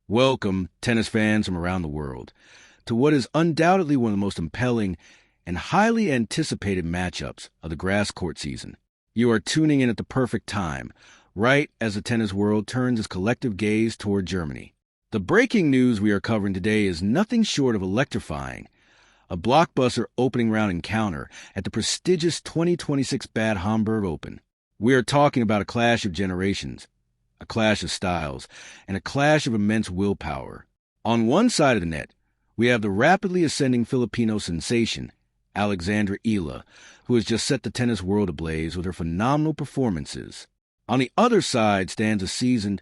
Welcome, tennis fans from around the world, to what is undoubtedly one of the most compelling and highly anticipated matchups of the grass court season. You are tuning in at the perfect time, right as the tennis world turns its collective gaze toward Germany. The breaking news we are covering today is nothing short of electrifying. A blockbuster opening round encounter at the prestigious 2026 Bad Homburg Open. We are talking about a clash of generations, a clash of styles, and a clash of immense willpower. On one side of the net, we have the rapidly ascending Filipino sensation, Alexandra Eala, who has just set the tennis world ablaze with her phenomenal performances. On the other side stands a seasoned,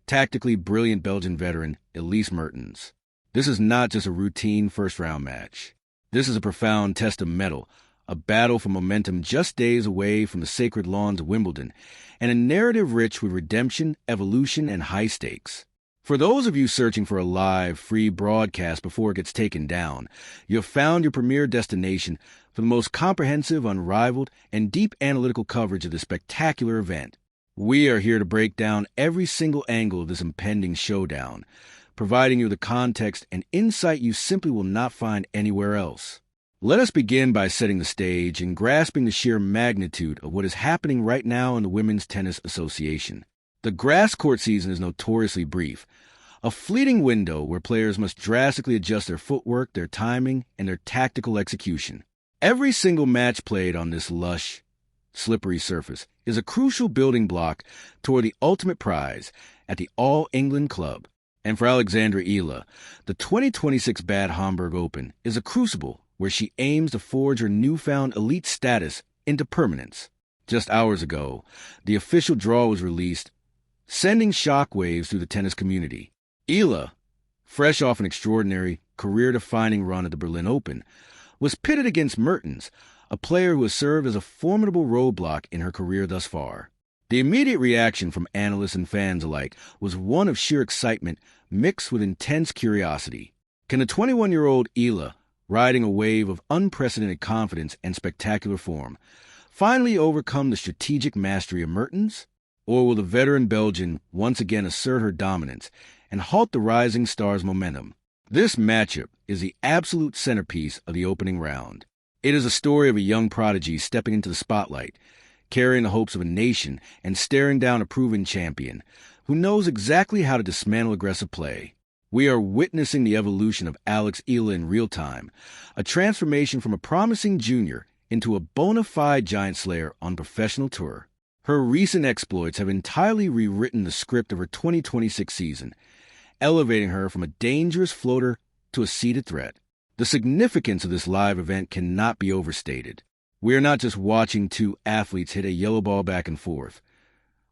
tactically brilliant Belgian veteran, Elise Mertens. This is not just a routine first-round match. This is a profound test of mettle, a battle for momentum just days away from the sacred lawns of Wimbledon, and a narrative rich with redemption, evolution, and high stakes. For those of you searching for a live, free broadcast before it gets taken down, you have found your premier destination for the most comprehensive, unrivaled, and deep analytical coverage of this spectacular event. We are here to break down every single angle of this impending showdown, providing you the context and insight you simply will not find anywhere else. Let us begin by setting the stage and grasping the sheer magnitude of what is happening right now in the Women's Tennis Association. The grass court season is notoriously brief, a fleeting window where players must drastically adjust their footwork, their timing, and their tactical execution. Every single match played on this lush, slippery surface is a crucial building block toward the ultimate prize at the All-England Club. And for Alexandra Eala, the 2026 Bad Homburg Open is a crucible where she aims to forge her newfound elite status into permanence. Just hours ago, the official draw was released, sending shockwaves through the tennis community. Eala, fresh off an extraordinary, career-defining run at the Berlin Open, was pitted against Mertens, a player who has served as a formidable roadblock in her career thus far. The immediate reaction from analysts and fans alike was one of sheer excitement mixed with intense curiosity. Can the 21-year-old Eala, riding a wave of unprecedented confidence and spectacular form, finally overcome the strategic mastery of Mertens? Or will the veteran Belgian once again assert her dominance and halt the rising star's momentum? This matchup is the absolute centerpiece of the opening round. It is a story of a young prodigy stepping into the spotlight, carrying the hopes of a nation and staring down a proven champion who knows exactly how to dismantle aggressive play. We are witnessing the evolution of Alex Eala in real time, a transformation from a promising junior into a bona fide giant slayer on professional tour. Her recent exploits have entirely rewritten the script of her 2026 season, elevating her from a dangerous floater to a seeded threat. The significance of this live event cannot be overstated. We are not just watching two athletes hit a yellow ball back and forth.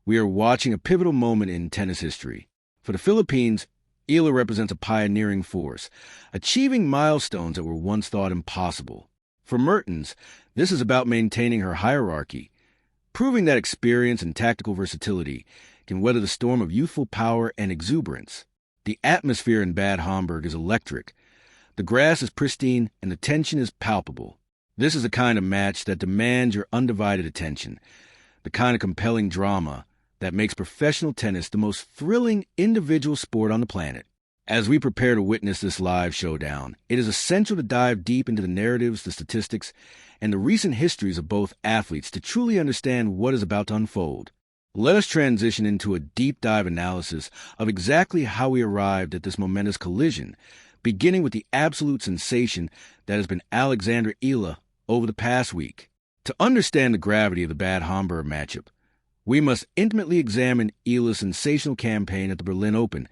We are watching a pivotal moment in tennis history. For the Philippines, Eala represents a pioneering force, achieving milestones that were once thought impossible. For Mertens, this is about maintaining her hierarchy, proving that experience and tactical versatility can weather the storm of youthful power and exuberance. The atmosphere in Bad Homburg is electric. The grass is pristine and the tension is palpable. This is the kind of match that demands your undivided attention, the kind of compelling drama that makes professional tennis the most thrilling individual sport on the planet. As we prepare to witness this live showdown, it is essential to dive deep into the narratives, the statistics, and the recent histories of both athletes to truly understand what is about to unfold. Let us transition into a deep dive analysis of exactly how we arrived at this momentous collision, beginning with the absolute sensation that has been Alexandra Eala over the past week. To understand the gravity of the Bad Homburg matchup, we must intimately examine Eala's sensational campaign at the Berlin Open,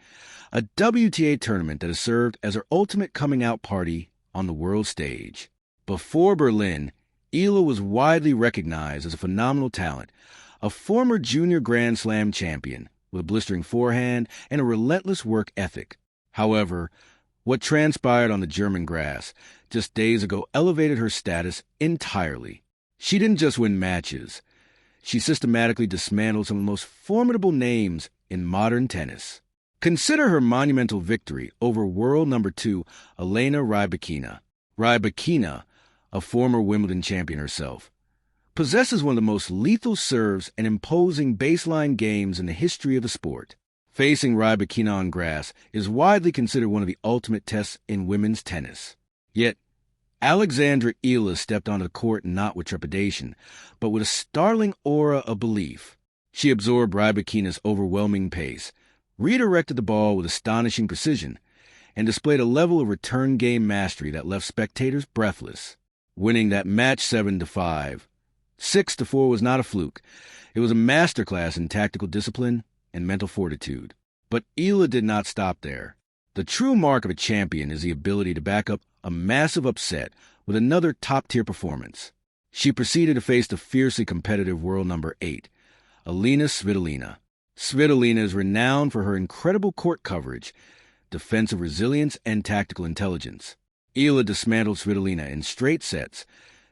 a WTA tournament that has served as her ultimate coming-out party on the world stage. Before Berlin, Eala was widely recognized as a phenomenal talent, a former junior Grand Slam champion with a blistering forehand and a relentless work ethic. However, what transpired on the German grass just days ago elevated her status entirely. She didn't just win matches. She systematically dismantled some of the most formidable names in modern tennis. Consider her monumental victory over world number 2, Elena Rybakina. Rybakina, a former Wimbledon champion herself, possesses one of the most lethal serves and imposing baseline games in the history of the sport. Facing Rybakina on grass is widely considered one of the ultimate tests in women's tennis. Yet, Alexandra Eala stepped onto the court not with trepidation, but with a startling aura of belief. She absorbed Rybakina's overwhelming pace, redirected the ball with astonishing precision, and displayed a level of return game mastery that left spectators breathless. Winning that match 7-5. 6-4 was not a fluke. It was a masterclass in tactical discipline and mental fortitude. But Eala did not stop there. The true mark of a champion is the ability to back up a massive upset with another top-tier performance. She proceeded to face the fiercely competitive world number 8, Elina Svitolina. Svitolina is renowned for her incredible court coverage, defensive resilience, and tactical intelligence. Eala dismantled Svitolina in straight sets,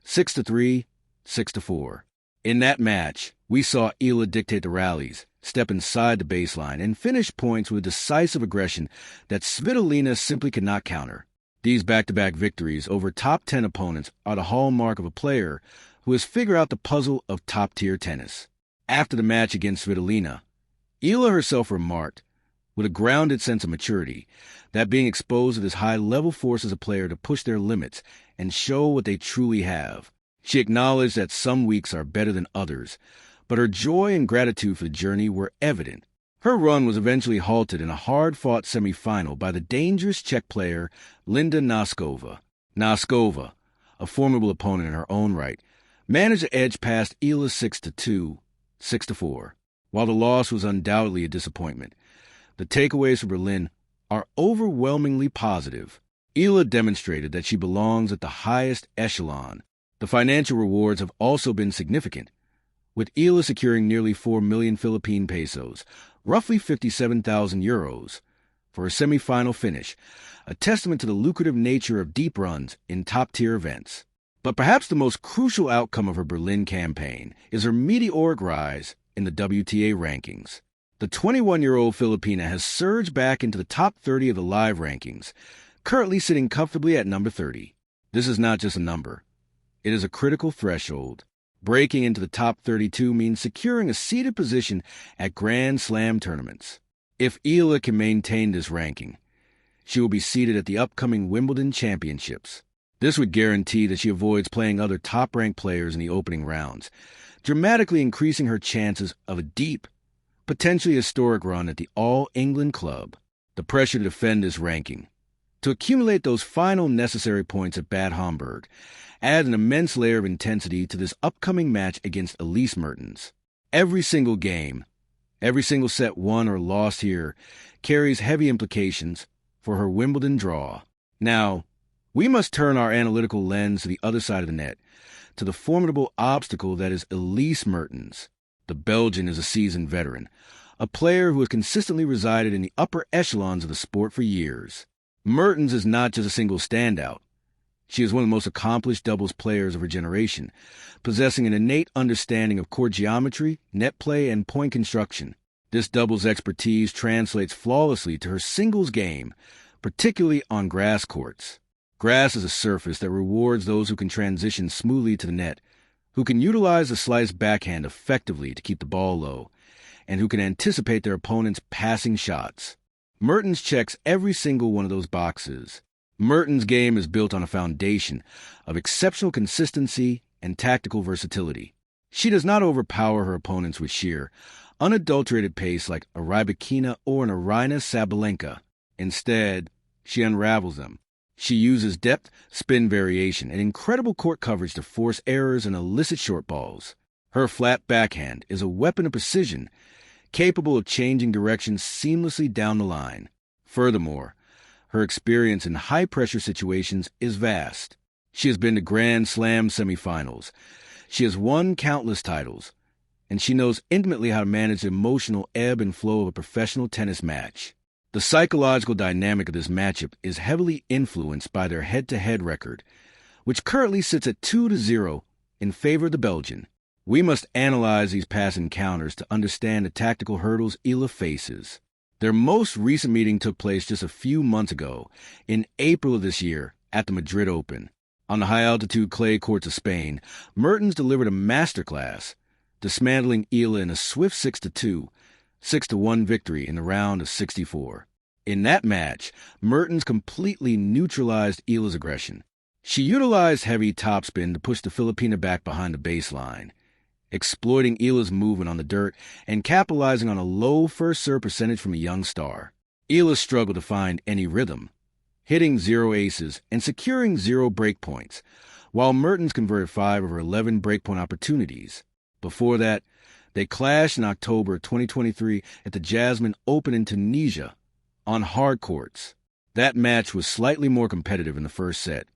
6-3, 6-4. In that match, we saw Eala dictate the rallies, step inside the baseline, and finish points with decisive aggression that Svitolina simply could not counter. These back-to-back victories over top 10 opponents are the hallmark of a player who has figured out the puzzle of top-tier tennis. After the match against Svitolina, Eala herself remarked, with a grounded sense of maturity, that being exposed to this high-level forces a player to push their limits and show what they truly have. She acknowledged that some weeks are better than others, but her joy and gratitude for the journey were evident. Her run was eventually halted in a hard-fought semifinal by the dangerous Czech player Linda Noskova. Noskova, a formidable opponent in her own right, managed to edge past Eala 6-2, 6-4. While the loss was undoubtedly a disappointment, the takeaways for Berlin are overwhelmingly positive. Eala demonstrated that she belongs at the highest echelon. The financial rewards have also been significant, with Eala securing nearly 4 million Philippine pesos, roughly 57,000 euros, for a semifinal finish, a testament to the lucrative nature of deep runs in top-tier events. But perhaps the most crucial outcome of her Berlin campaign is her meteoric rise in the WTA rankings. The 21-year-old Filipina has surged back into the top 30 of the live rankings, currently sitting comfortably at number 30. This is not just a number. It is a critical threshold. Breaking into the top 32 means securing a seated position at Grand Slam tournaments. If Eala can maintain this ranking, she will be seated at the upcoming Wimbledon Championships. This would guarantee that she avoids playing other top-ranked players in the opening rounds, dramatically increasing her chances of a deep, potentially historic run at the All-England Club. The pressure to defend this ranking, to accumulate those final necessary points at Bad Homburg, add an immense layer of intensity to this upcoming match against Elise Mertens. Every single game, every single set won or lost here carries heavy implications for her Wimbledon draw. Now, we must turn our analytical lens to the other side of the net, to the formidable obstacle that is Elise Mertens. The Belgian is a seasoned veteran, a player who has consistently resided in the upper echelons of the sport for years. Mertens is not just a single standout. She is one of the most accomplished doubles players of her generation, possessing an innate understanding of court geometry, net play, and point construction. This doubles expertise translates flawlessly to her singles game, particularly on grass courts. Grass is a surface that rewards those who can transition smoothly to the net, who can utilize the slice backhand effectively to keep the ball low, and who can anticipate their opponent's passing shots. Mertens checks every single one of those boxes. Mertens' game is built on a foundation of exceptional consistency and tactical versatility. She does not overpower her opponents with sheer, unadulterated pace like a Rybakina or an Aryna Sabalenka. Instead, she unravels them. She uses depth, spin variation, and incredible court coverage to force errors and elicit short balls. Her flat backhand is a weapon of precision, capable of changing direction seamlessly down the line. Furthermore, her experience in high-pressure situations is vast. She has been to Grand Slam semifinals. She has won countless titles, and she knows intimately how to manage the emotional ebb and flow of a professional tennis match. The psychological dynamic of this matchup is heavily influenced by their head-to-head record, which currently sits at 2-0 in favor of the Belgian. We must analyze these past encounters to understand the tactical hurdles Eala faces. Their most recent meeting took place just a few months ago, in April of this year, at the Madrid Open. On the high-altitude clay courts of Spain, Mertens delivered a masterclass, dismantling Eala in a swift 6-2, 6-1 victory in the round of 64. In that match, Mertens completely neutralized Eala's aggression. She utilized heavy topspin to push the Filipina back behind the baseline, exploiting Eala's movement on the dirt and capitalizing on a low first serve percentage from a young star. Eala struggled to find any rhythm, hitting 0 aces and securing 0 break points, while Mertens converted 5 of her 11 breakpoint opportunities. Before that, they clashed in October 2023 at the Jasmine Open in Tunisia on hard courts. That match was slightly more competitive in the first set,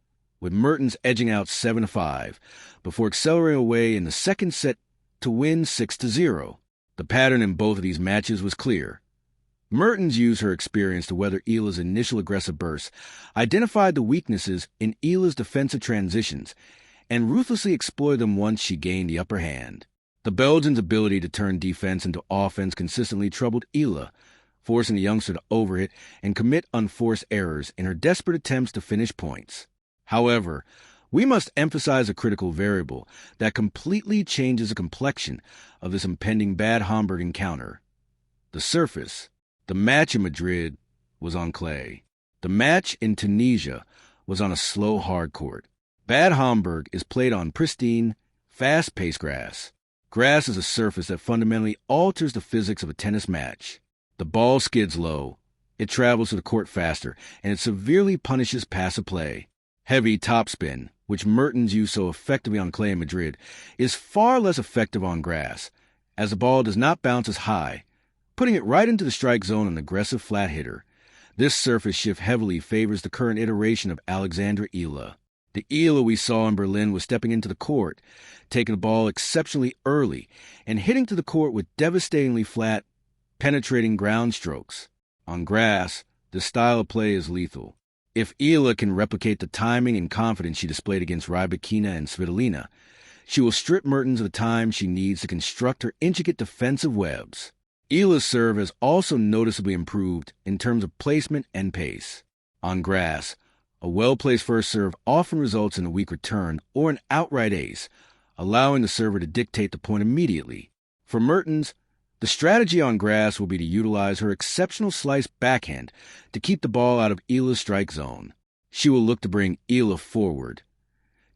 with Mertens edging out 7-5, before accelerating away in the second set to win 6-0. The pattern in both of these matches was clear. Mertens used her experience to weather Eala's initial aggressive bursts, identified the weaknesses in Eala's defensive transitions, and ruthlessly exploited them once she gained the upper hand. The Belgians' ability to turn defense into offense consistently troubled Eala, forcing the youngster to overhit and commit unforced errors in her desperate attempts to finish points. However, we must emphasize a critical variable that completely changes the complexion of this impending Bad Homburg encounter: the surface. The match in Madrid was on clay. The match in Tunisia was on a slow hard court. Bad Homburg is played on pristine, fast-paced grass. Grass is a surface that fundamentally alters the physics of a tennis match. The ball skids low, it travels to the court faster, and it severely punishes passive play. Heavy topspin, which Mertens used so effectively on clay in Madrid, is far less effective on grass, as the ball does not bounce as high, putting it right into the strike zone of an aggressive flat hitter. This surface shift heavily favors the current iteration of Alexandra Eala. The Eala we saw in Berlin was stepping into the court, taking the ball exceptionally early, and hitting to the court with devastatingly flat, penetrating ground strokes. On grass, the style of play is lethal. If Eala can replicate the timing and confidence she displayed against Rybakina and Svitolina, she will strip Mertens of the time she needs to construct her intricate defensive webs. Eala's serve has also noticeably improved in terms of placement and pace. On grass, a well-placed first serve often results in a weak return or an outright ace, allowing the server to dictate the point immediately. For Mertens, the strategy on grass will be to utilize her exceptional slice backhand to keep the ball out of Eala's strike zone. She will look to bring Eala forward,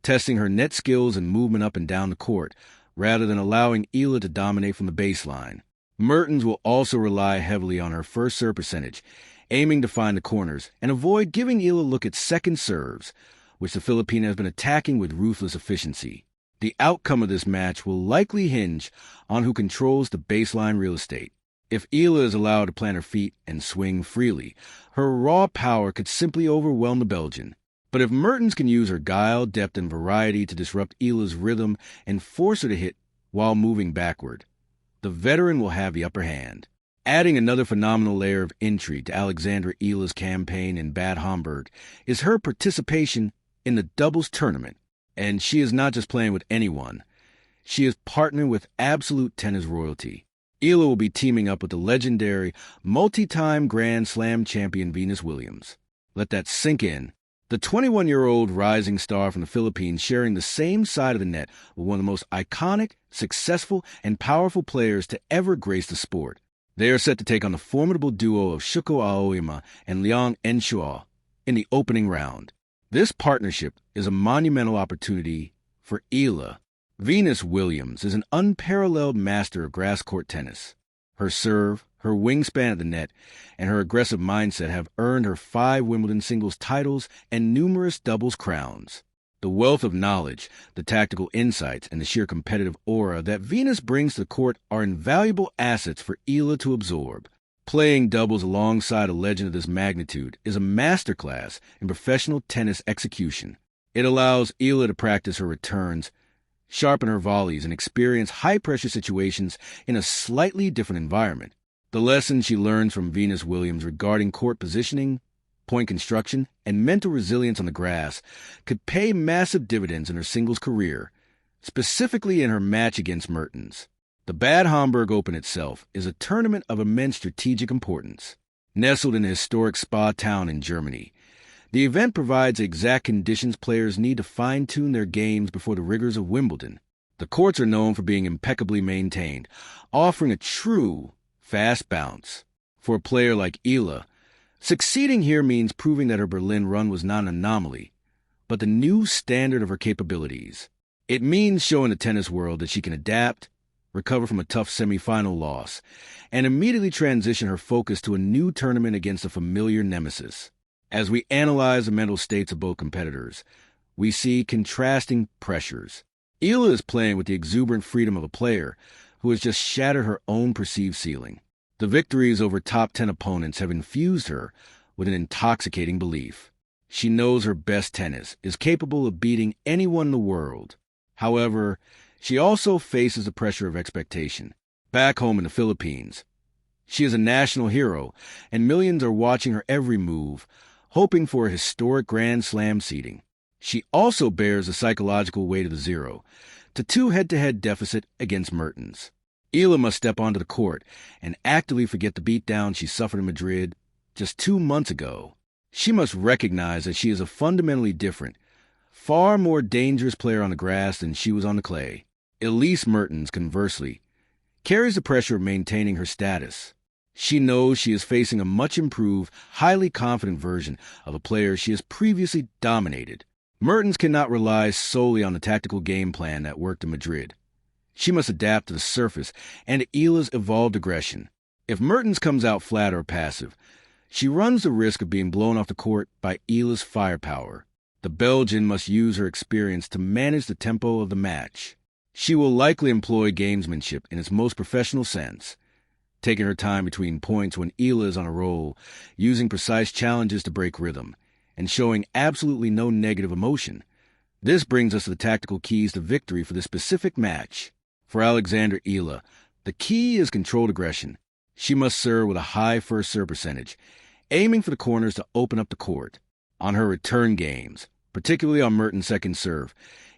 testing her net skills and movement up and down the court, rather than allowing Eala to dominate from the baseline. Mertens will also rely heavily on her first serve percentage, aiming to find the corners and avoid giving Eala a look at second serves, which the Filipina has been attacking with ruthless efficiency. The outcome of this match will likely hinge on who controls the baseline real estate. If Eala is allowed to plant her feet and swing freely, her raw power could simply overwhelm the Belgian. But if Mertens can use her guile, depth, and variety to disrupt Eala's rhythm and force her to hit while moving backward, the veteran will have the upper hand. Adding another phenomenal layer of intrigue to Alexandra Eala's campaign in Bad Homburg is her participation in the doubles tournament. And she is not just playing with anyone. She is partnering with absolute tennis royalty. Eala will be teaming up with the legendary, multi-time Grand Slam champion Venus Williams. Let that sink in. The 21-year-old rising star from the Philippines sharing the same side of the net with one of the most iconic, successful, and powerful players to ever grace the sport. They are set to take on the formidable duo of Shuko Aoyama and Leon Enshaw in the opening round. This partnership is a monumental opportunity for Eala. Venus Williams is an unparalleled master of grass court tennis. Her serve, her wingspan at the net, and her aggressive mindset have earned her 5 Wimbledon singles titles and numerous doubles crowns. The wealth of knowledge, the tactical insights, and the sheer competitive aura that Venus brings to the court are invaluable assets for Eala to absorb. Playing doubles alongside a legend of this magnitude is a masterclass in professional tennis execution. It allows Eala to practice her returns, sharpen her volleys, and experience high-pressure situations in a slightly different environment. The lessons she learns from Venus Williams regarding court positioning, point construction, and mental resilience on the grass could pay massive dividends in her singles career, specifically in her match against Mertens. The Bad Homburg Open itself is a tournament of immense strategic importance. Nestled in a historic spa town in Germany, the event provides the exact conditions players need to fine-tune their games before the rigors of Wimbledon. The courts are known for being impeccably maintained, offering a true fast bounce. For a player like Eala, succeeding here means proving that her Berlin run was not an anomaly, but the new standard of her capabilities. It means showing the tennis world that she can adapt, recover from a tough semifinal loss, and immediately transition her focus to a new tournament against a familiar nemesis. As we analyze the mental states of both competitors, we see contrasting pressures. Eala is playing with the exuberant freedom of a player who has just shattered her own perceived ceiling. The victories over top 10 opponents have infused her with an intoxicating belief. She knows her best tennis is capable of beating anyone in the world. However, she also faces the pressure of expectation. Back home in the Philippines, she is a national hero, and millions are watching her every move, hoping for a historic Grand Slam seeding. She also bears the psychological weight of the 0-2 head-to-head deficit against Mertens. Eala must step onto the court and actively forget the beatdown she suffered in Madrid just 2 months ago. She must recognize that she is a fundamentally different, far more dangerous player on the grass than she was on the clay. Elise Mertens, conversely, carries the pressure of maintaining her status. She knows she is facing a much improved, highly confident version of a player she has previously dominated. Mertens cannot rely solely on the tactical game plan that worked in Madrid. She must adapt to the surface and to Eala's evolved aggression. If Mertens comes out flat or passive, she runs the risk of being blown off the court by Eala's firepower. The Belgian must use her experience to manage the tempo of the match. She will likely employ gamesmanship in its most professional sense, taking her time between points when Eala is on a roll, using precise challenges to break rhythm, and showing absolutely no negative emotion. This brings us to the tactical keys to victory for this specific match. For Alexandra Eala, the key is controlled aggression. She must serve with a high first serve percentage, aiming for the corners to open up the court. On her return games, particularly on Mertens' second serve,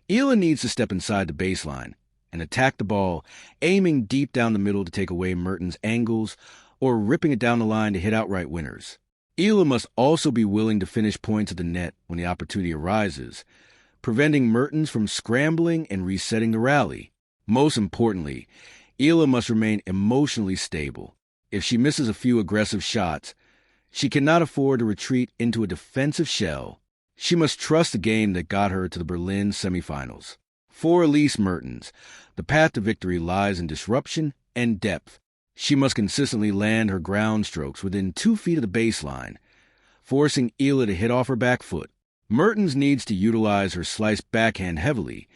Eala needs to step inside the baseline and attack the ball, aiming deep down the middle to take away Mertens' angles or ripping it down the line to hit outright winners. Eala must also be willing to finish points at the net when the opportunity arises, preventing Mertens from scrambling and resetting the rally. Most importantly, Eala must remain emotionally stable. If she misses a few aggressive shots, she cannot afford to retreat into a defensive shell. She must trust the game that got her to the Berlin semifinals. For Elise Mertens, the path to victory lies in disruption and depth. She must consistently land her ground strokes within 2 feet of the baseline, forcing Eala to hit off her back foot. Mertens needs to utilize her slice backhand heavily,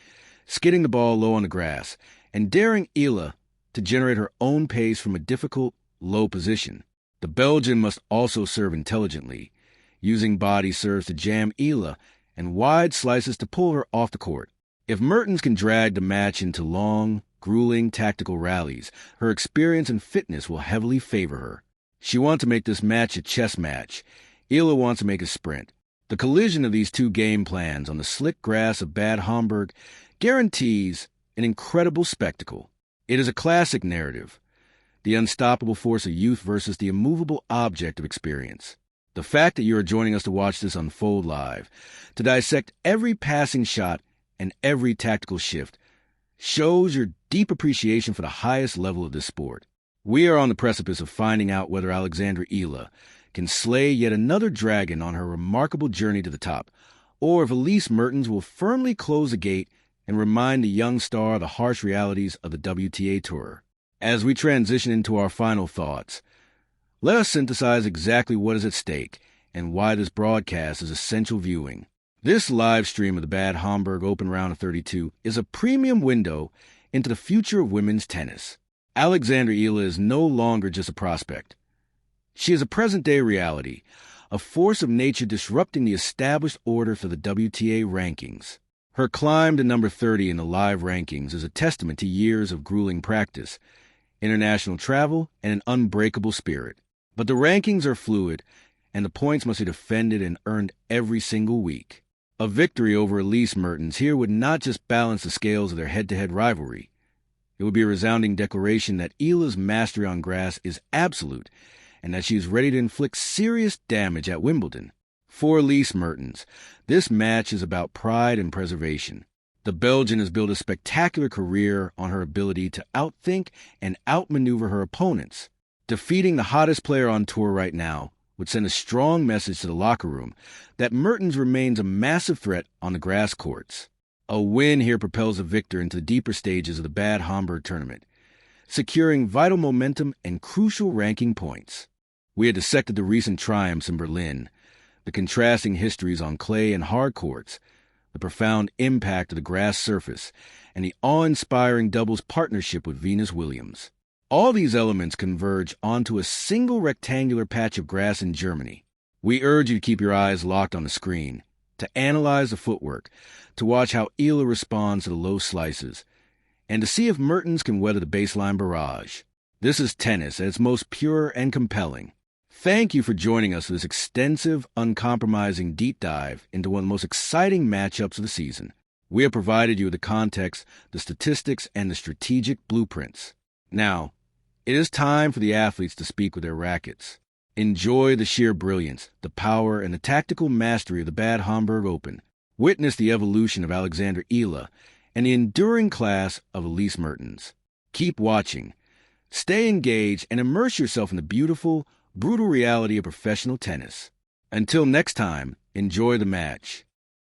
skidding the ball low on the grass, and daring Eala to generate her own pace from a difficult, low position. The Belgian must also serve intelligently, using body serves to jam Eala and wide slices to pull her off the court. If Mertens can drag the match into long, grueling tactical rallies, her experience and fitness will heavily favor her. She wants to make this match a chess match. Eala wants to make a sprint. The collision of these two game plans on the slick grass of Bad Homburg guarantees an incredible spectacle. It is a classic narrative, the unstoppable force of youth versus the immovable object of experience. The fact that you are joining us to watch this unfold live, to dissect every passing shot and every tactical shift, shows your deep appreciation for the highest level of this sport. We are on the precipice of finding out whether Alexandra Eala can slay yet another dragon on her remarkable journey to the top, or if Elise Mertens will firmly close the gate and remind the young star the harsh realities of the WTA Tour. As we transition into our final thoughts, let us synthesize exactly what is at stake and why this broadcast is essential viewing. This live stream of the Bad Homburg Open Round of 32 is a premium window into the future of women's tennis. Alexandra Eala is no longer just a prospect. She is a present-day reality, a force of nature disrupting the established order for the WTA rankings. Her climb to number 30 in the live rankings is a testament to years of grueling practice, international travel, and an unbreakable spirit. But the rankings are fluid, and the points must be defended and earned every single week. A victory over Elise Mertens here would not just balance the scales of their head-to-head rivalry. It would be a resounding declaration that Eala's mastery on grass is absolute and that she is ready to inflict serious damage at Wimbledon. For Elise Mertens, this match is about pride and preservation. The Belgian has built a spectacular career on her ability to outthink and outmaneuver her opponents. Defeating the hottest player on tour right now would send a strong message to the locker room that Mertens remains a massive threat on the grass courts. A win here propels the victor into the deeper stages of the Bad Homburg tournament, securing vital momentum and crucial ranking points. We had dissected the recent triumphs in Berlin, the contrasting histories on clay and hard courts, the profound impact of the grass surface, and the awe-inspiring doubles partnership with Venus Williams. All these elements converge onto a single rectangular patch of grass in Germany. We urge you to keep your eyes locked on the screen, to analyze the footwork, to watch how Eala responds to the low slices, and to see if Mertens can weather the baseline barrage. This is tennis at its most pure and compelling. Thank you for joining us for this extensive, uncompromising deep dive into one of the most exciting matchups of the season. We have provided you with the context, the statistics, and the strategic blueprints. Now, it is time for the athletes to speak with their rackets. Enjoy the sheer brilliance, the power, and the tactical mastery of the Bad Homburg Open. Witness the evolution of Alexander Eala and the enduring class of Elise Mertens. Keep watching, stay engaged, and immerse yourself in the beautiful, brutal reality of professional tennis. Until next time, enjoy the match.